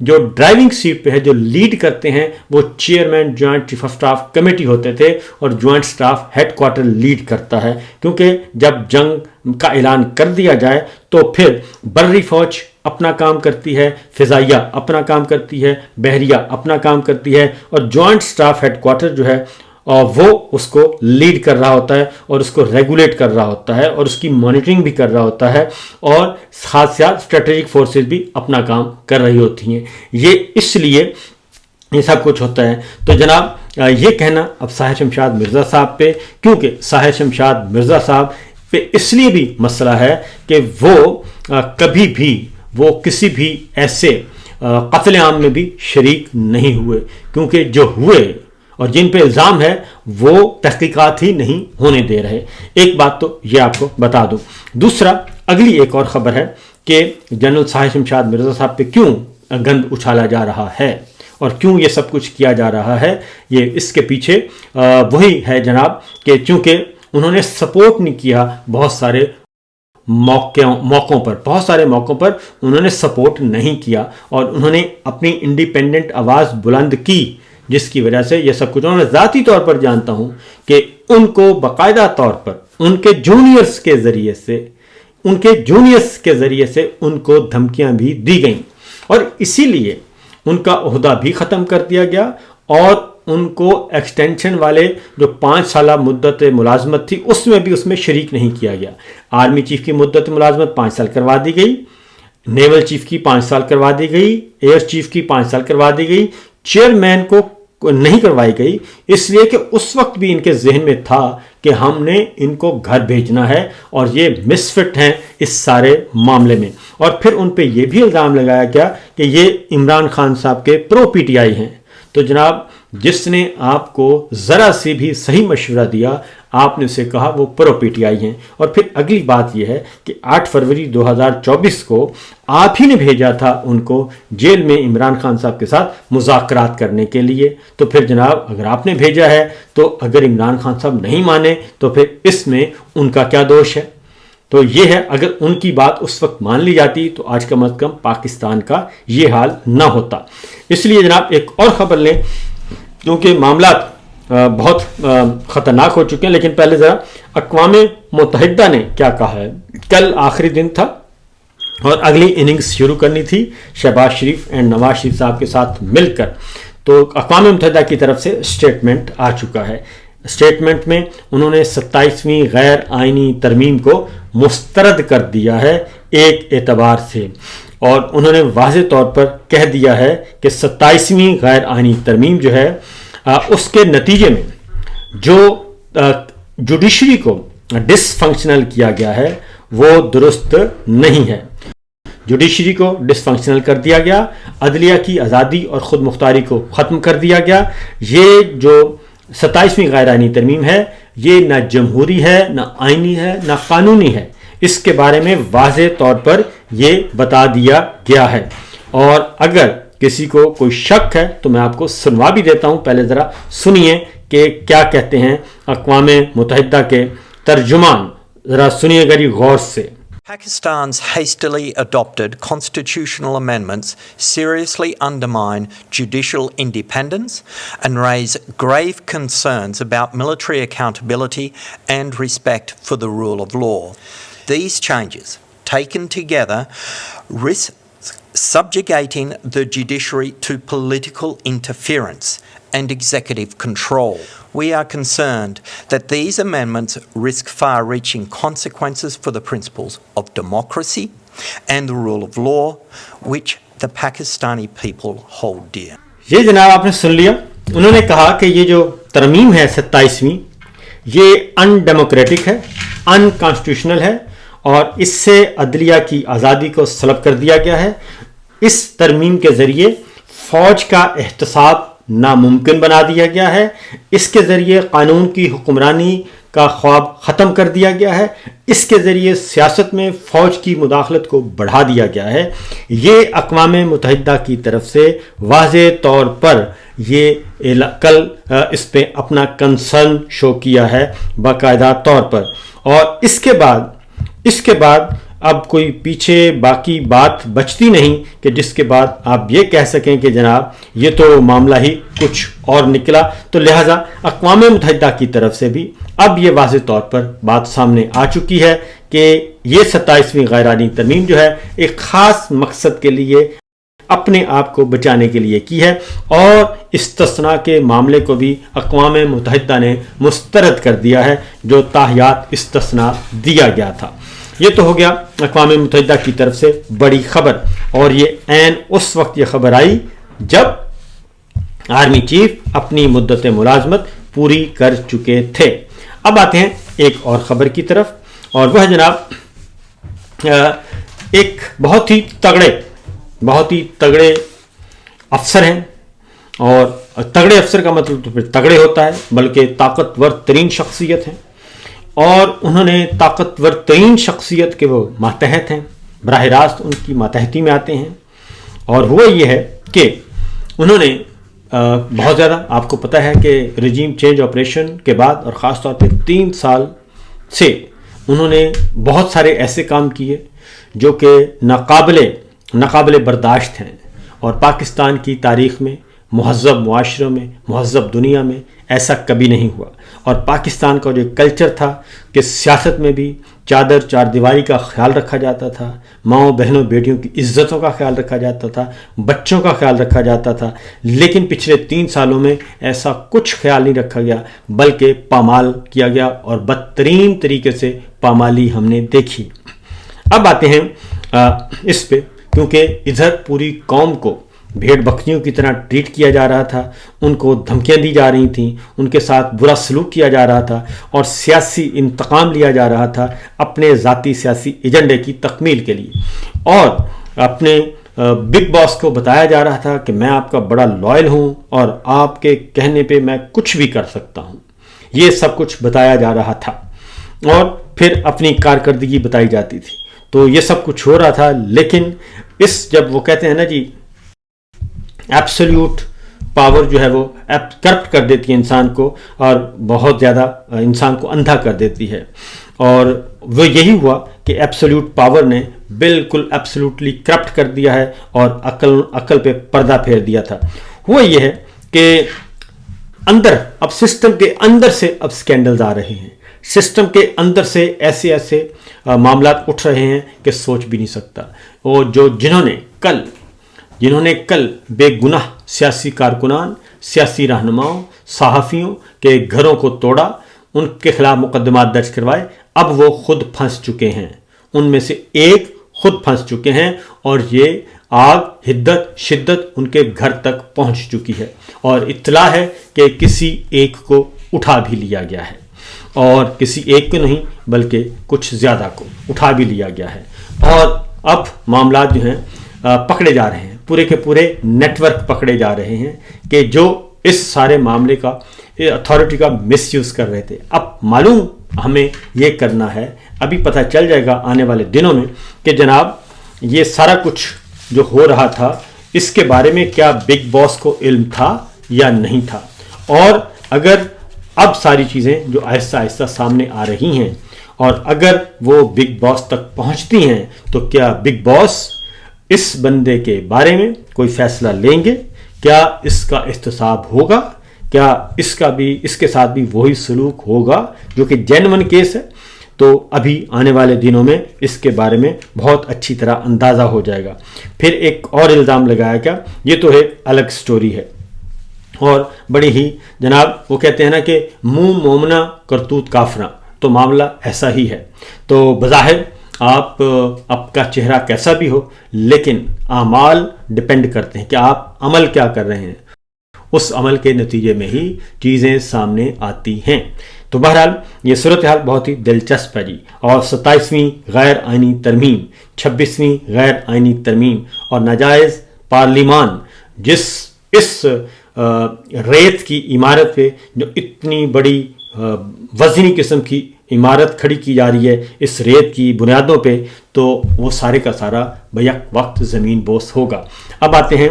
جو driving seat پہ ہے، جو لیڈ کرتے ہیں، وہ chairman joint chief of staff committee ہوتے تھے اور joint staff headquarter lead کرتا ہے، کیونکہ جب جنگ کا اعلان کر دیا جائے تو پھر بری فوج اپنا کام کرتی ہے، فضائیہ اپنا کام کرتی ہے، بحریہ اپنا کام کرتی ہے، اور جوائنٹ سٹاف ہیڈ کوارٹر جو ہے وہ اس کو لیڈ کر رہا ہوتا ہے اور اس کو ریگولیٹ کر رہا ہوتا ہے اور اس کی مانیٹرنگ بھی کر رہا ہوتا ہے، اور ساتھ ساتھ اسٹریٹجک فورسز بھی اپنا کام کر رہی ہوتی ہیں۔ یہ اس لیے یہ سب کچھ ہوتا ہے۔ تو جناب یہ کہنا اب ساحر شمشاد مرزا صاحب پہ، کیونکہ ساحر شمشاد مرزا صاحب پہ اس لیے بھی مسئلہ ہے کہ وہ کبھی بھی وہ کسی بھی ایسے قتل عام میں بھی شریک نہیں ہوئے، کیونکہ جو ہوئے اور جن پہ الزام ہے وہ تحقیقات ہی نہیں ہونے دے رہے۔ ایک بات تو یہ آپ کو بتا دوں۔ دوسرا، اگلی ایک اور خبر ہے کہ جنرل ساحر شمشاد مرزا صاحب پہ کیوں گند اچھالا جا رہا ہے اور کیوں یہ سب کچھ کیا جا رہا ہے۔ یہ اس کے پیچھے وہی ہے جناب کہ چونکہ انہوں نے سپورٹ نہیں کیا بہت سارے موقعوں پر انہوں نے سپورٹ نہیں کیا، اور انہوں نے اپنی انڈیپینڈنٹ آواز بلند کی، جس کی وجہ سے یہ سب کچھ میں ذاتی طور پر جانتا ہوں کہ ان کو باقاعدہ طور پر ان کے جونیئرز کے ذریعے سے ان کو دھمکیاں بھی دی گئیں، اور اسی لیے ان کا عہدہ بھی ختم کر دیا گیا، اور ان کو ایکسٹینشن والے جو 5 سالہ مدت ملازمت تھی اس میں شریک نہیں کیا گیا۔ آرمی چیف کی مدت ملازمت 5 سال کروا دی گئی، نیول چیف کی 5 سال کروا دی گئی، ایئر چیف کی 5 سال کروا دی گئی، چیئرمین کو نہیں کروائی گئی، اس لیے کہ اس وقت بھی ان کے ذہن میں تھا کہ ہم نے ان کو گھر بھیجنا ہے اور یہ مس فٹ ہیں اس سارے معاملے میں۔ اور پھر ان پہ یہ بھی الزام لگایا گیا کہ یہ عمران خان صاحب کے پرو پی ٹی آئی ہیں۔ تو جناب جس نے آپ کو ذرا سے بھی صحیح مشورہ دیا، آپ نے اسے کہا وہ پرو پی ٹی آئی ہیں۔ اور پھر اگلی بات یہ ہے کہ 8 فروری 2024 کو آپ ہی نے بھیجا تھا ان کو جیل میں عمران خان صاحب کے ساتھ مذاکرات کرنے کے لیے۔ تو پھر جناب اگر آپ نے بھیجا ہے تو اگر عمران خان صاحب نہیں مانے تو پھر اس میں ان کا کیا دوش ہے؟ تو یہ ہے، اگر ان کی بات اس وقت مان لی جاتی تو آج کم از کم پاکستان کا یہ حال نہ ہوتا۔ اس لیے جناب ایک اور خبر لیں، کیونکہ معاملات بہت خطرناک ہو چکے ہیں، لیکن پہلے ذرا اقوام متحدہ نے کیا کہا ہے۔ کل آخری دن تھا اور اگلی اننگز شروع کرنی تھی شہباز شریف اینڈ نواز شریف صاحب کے ساتھ مل کر، تو اقوام متحدہ کی طرف سے اسٹیٹمنٹ آ چکا ہے۔ اسٹیٹمنٹ میں انہوں نے 27ویں غیر آئینی ترمیم کو مسترد کر دیا ہے ایک اعتبار سے، اور انہوں نے واضح طور پر کہہ دیا ہے کہ 27ویں غیر آئینی ترمیم جو ہے اس کے نتیجے میں جو جوڈیشری کو ڈس فنکشنل کیا گیا ہے وہ درست نہیں ہے۔ جوڈیشری کو ڈس فنکشنل کر دیا گیا، عدلیہ کی آزادی اور خود مختاری کو ختم کر دیا گیا۔ یہ جو 27ویں غیر آئینی ترمیم ہے یہ نہ جمہوری ہے، نہ آئینی ہے، نہ قانونی ہے، اس کے بارے میں واضح طور پر یہ بتا دیا گیا ہے۔ اور اگر کسی کو کوئی شک ہے تو میں آپ کو سنوا بھی دیتا ہوں، پہلے ذرا سنیے کہ کیا کہتے ہیں اقوام متحدہ کے ترجمان، ذرا سنیے گا غور سے۔ Pakistan's hastily adopted constitutional amendments seriously undermine judicial independence and raise grave concerns about military accountability and respect for the rule of law. These changes, taken together, risk subjugating the judiciary to political interference and executive control. We are concerned that these amendments risk far-reaching consequences for the principles of democracy and the rule of law, which the Pakistani people hold dear. یہ جناب آپ نے سن لیا، انہوں نے کہا کہ یہ جو ترمیم ہے 27ویں یہ ان ڈیموکریٹک ہے، ان کانسٹیٹیوشنل ہے، اور اس سے عدلیہ کی آزادی کو سلب کر دیا گیا ہے۔ اس ترمیم کے ذریعے فوج کا احتساب ناممکن بنا دیا گیا ہے، اس کے ذریعے قانون کی حکمرانی کا خواب ختم کر دیا گیا ہے، اس کے ذریعے سیاست میں فوج کی مداخلت کو بڑھا دیا گیا ہے۔ یہ اقوام متحدہ کی طرف سے واضح طور پر یہ کل اس پہ اپنا کنسرن شو کیا ہے باقاعدہ طور پر۔ اور اس کے بعد اب کوئی پیچھے باقی بات بچتی نہیں کہ جس کے بعد آپ یہ کہہ سکیں کہ جناب یہ تو معاملہ ہی کچھ اور نکلا. تو لہٰذا اقوام متحدہ کی طرف سے بھی اب یہ واضح طور پر بات سامنے آ چکی ہے کہ یہ 27ویں غیر آئینی ترمیم جو ہے ایک خاص مقصد کے لیے اپنے آپ کو بچانے کے لیے کی ہے، اور استثناء کے معاملے کو بھی اقوام متحدہ نے مسترد کر دیا ہے جو تاحیات استثناء دیا گیا تھا. یہ تو ہو گیا اقوام متحدہ کی طرف سے بڑی خبر، اور یہ عین اس وقت یہ خبر آئی جب آرمی چیف اپنی مدت ملازمت پوری کر چکے تھے. اب آتے ہیں ایک اور خبر کی طرف، اور وہ ہے جناب ایک بہت ہی تگڑے افسر ہیں، اور تگڑے افسر کا مطلب تو پھر تگڑے ہوتا ہے، بلکہ طاقتور ترین شخصیت ہیں، اور انہوں نے طاقتور ترین شخصیت کے وہ ماتحت ہیں، براہ راست ان کی ماتحتی میں آتے ہیں. اور ہوا یہ ہے کہ انہوں نے بہت زیادہ، آپ کو پتہ ہے کہ رجیم چینج آپریشن کے بعد اور خاص طور پہ 3 سال سے انہوں نے بہت سارے ایسے کام کیے جو کہ ناقابل برداشت ہیں، اور پاکستان کی تاریخ میں، مہذب معاشروں میں، مہذب دنیا میں ایسا کبھی نہیں ہوا. اور پاکستان کا جو کلچر تھا کہ سیاست میں بھی چار دیواری کا خیال رکھا جاتا تھا، ماؤں بہنوں بیٹیوں کی عزتوں کا خیال رکھا جاتا تھا، بچوں کا خیال رکھا جاتا تھا، لیکن پچھلے 3 سالوں میں ایسا کچھ خیال نہیں رکھا گیا، بلکہ پامال کیا گیا، اور بدترین طریقے سے پامالی ہم نے دیکھی. اب آتے ہیں اس پہ، کیونکہ ادھر پوری قوم کو بھیڑ بکریوں کی طرح ٹریٹ کیا جا رہا تھا، ان کو دھمکیاں دی جا رہی تھیں، ان کے ساتھ برا سلوک کیا جا رہا تھا، اور سیاسی انتقام لیا جا رہا تھا اپنے ذاتی سیاسی ایجنڈے کی تکمیل کے لیے، اور اپنے بگ باس کو بتایا جا رہا تھا کہ میں آپ کا بڑا لائل ہوں اور آپ کے کہنے پہ میں کچھ بھی کر سکتا ہوں. یہ سب کچھ بتایا جا رہا تھا، اور پھر اپنی کارکردگی بتائی جاتی تھی. تو یہ سب کچھ ہو رہا تھا، لیکن جب وہ کہتے ہیں نا جی ایبسلیوٹ پاور جو ہے وہ کرپٹ کر دیتی ہے انسان کو، اور بہت زیادہ انسان کو اندھا کر دیتی ہے، اور وہ یہی ہوا کہ ایبسلیوٹ پاور نے بالکل ایبسلیوٹلی کرپٹ کر دیا ہے اور عقل پہ پردہ پھیر دیا تھا. ہوا یہ ہے کہ اب سسٹم کے اندر سے اب سکینڈلز آ رہے ہیں، سسٹم کے اندر سے ایسے معاملات اٹھ رہے ہیں کہ سوچ بھی نہیں سکتا. اور جنہوں نے کل بے گناہ سیاسی کارکنان، سیاسی رہنماؤں، صحافیوں کے گھروں کو توڑا، ان کے خلاف مقدمات درج کروائے، اب وہ خود پھنس چکے ہیں. ان میں سے ایک خود پھنس چکے ہیں، اور یہ آگ حدت شدت ان کے گھر تک پہنچ چکی ہے، اور اطلاع ہے کہ کسی ایک کو اٹھا بھی لیا گیا ہے، اور کسی ایک کو نہیں بلکہ کچھ زیادہ کو اٹھا بھی لیا گیا ہے. اور اب معاملات جو ہیں پکڑے جا رہے ہیں، پورے کے پورے نیٹ ورک پکڑے جا رہے ہیں کہ جو اس سارے معاملے کا اتھارٹی کا مس یوز کر رہے تھے. اب معلوم ہمیں یہ کرنا ہے، ابھی پتہ چل جائے گا آنے والے دنوں میں کہ جناب یہ سارا کچھ جو ہو رہا تھا اس کے بارے میں کیا بگ باس کو علم تھا یا نہیں تھا، اور اگر اب ساری چیزیں جو آہستہ آہستہ سامنے آ رہی ہیں اور اگر وہ بگ باس تک پہنچتی ہیں تو کیا بگ باس اس بندے کے بارے میں کوئی فیصلہ لیں گے؟ کیا اس کا احتساب ہوگا؟ کیا اس کے ساتھ بھی وہی سلوک ہوگا جو کہ جینون کیس ہے؟ تو ابھی آنے والے دنوں میں اس کے بارے میں بہت اچھی طرح اندازہ ہو جائے گا. پھر ایک اور الزام لگایا گیا، یہ تو ایک الگ سٹوری ہے، اور بڑی ہی جناب وہ کہتے ہیں نا کہ منہ مومنا کرتوت کافراں، تو معاملہ ایسا ہی ہے. تو بظاہر آپ کا چہرہ کیسا بھی ہو، لیکن اعمال ڈپینڈ کرتے ہیں کہ آپ عمل کیا کر رہے ہیں، اس عمل کے نتیجے میں ہی چیزیں سامنے آتی ہیں. تو بہرحال یہ صورتحال بہت ہی دلچسپ ہے جی. اور 27ویں غیر آئینی ترمیم، 26ویں غیر آئینی ترمیم اور ناجائز پارلیمان، اس ریت کی عمارت پہ جو اتنی بڑی وزنی قسم کی عمارت کھڑی کی جا رہی ہے اس ریت کی بنیادوں پہ، تو وہ سارے کا سارا بیک وقت زمین بوس ہوگا. اب آتے ہیں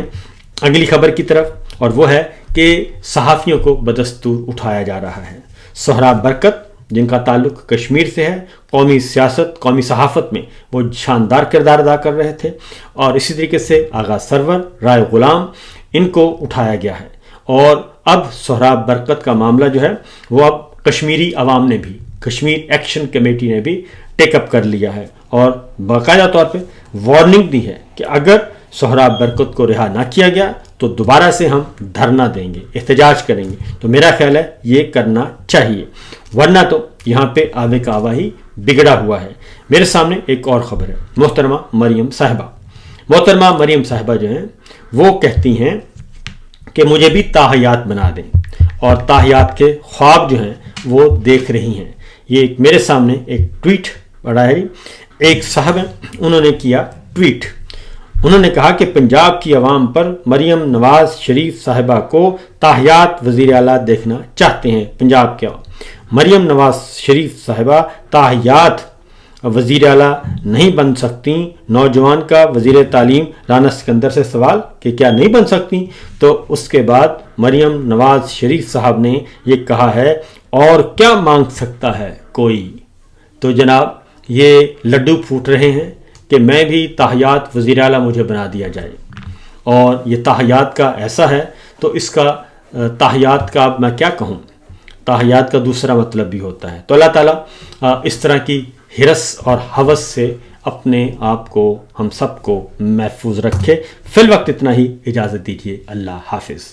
اگلی خبر کی طرف، اور وہ ہے کہ صحافیوں کو بدستور اٹھایا جا رہا ہے. سہراب برکت جن کا تعلق کشمیر سے ہے، قومی سیاست، قومی صحافت میں وہ شاندار کردار ادا کر رہے تھے، اور اسی طریقے سے آغا سرور، رائے غلام، ان کو اٹھایا گیا ہے۔ اور اب سہراب برکت کا معاملہ جو ہے وہ اب کشمیری عوام نے بھی، کشمیر ایکشن کمیٹی نے بھی ٹیک اپ کر لیا ہے، اور باقاعدہ طور پہ وارننگ دی ہے کہ اگر سہراب برکت کو رہا نہ کیا گیا تو دوبارہ سے ہم دھرنا دیں گے، احتجاج کریں گے۔ تو میرا خیال ہے یہ کرنا چاہیے، ورنہ تو یہاں پہ آوے کا آوا ہی بگڑا ہوا ہے۔ میرے سامنے ایک اور خبر ہے، محترمہ مریم صاحبہ جو ہیں وہ کہتی ہیں کہ مجھے بھی تاحیات بنا دیں، اور تاحیات کے خواب جو ہیں وہ دیکھ رہی ہیں۔ یہ میرے سامنے ایک ٹویٹ پڑا ہے، ایک صاحب ہیں، انہوں نے کیا ٹویٹ، انہوں نے کہا کہ پنجاب کی عوام پر مریم نواز شریف صاحبہ کو تاحیات وزیر اعلیٰ دیکھنا چاہتے ہیں۔ پنجاب کے مریم نواز شریف صاحبہ تاحیات وزیر اعلیٰ نہیں بن سکتی۔ نوجوان کا وزیر تعلیم رانا سکندر سے سوال کہ کیا نہیں بن سکتی، تو اس کے بعد مریم نواز شریف صاحب نے یہ کہا ہے اور کیا مانگ سکتا ہے کوئی۔ تو جناب یہ لڈو پھوٹ رہے ہیں کہ میں بھی تاحیات وزیر اعلیٰ مجھے بنا دیا جائے، اور یہ تاحیات کا ایسا ہے تو اس کا تاحیات کا میں کیا کہوں، تاحیات کا دوسرا مطلب بھی ہوتا ہے۔ تو اللہ تعالیٰ اس طرح کی ہرس اور ہوس سے اپنے آپ کو، ہم سب کو محفوظ رکھے۔ فی الوقت اتنا ہی، اجازت دیجیے، اللہ حافظ۔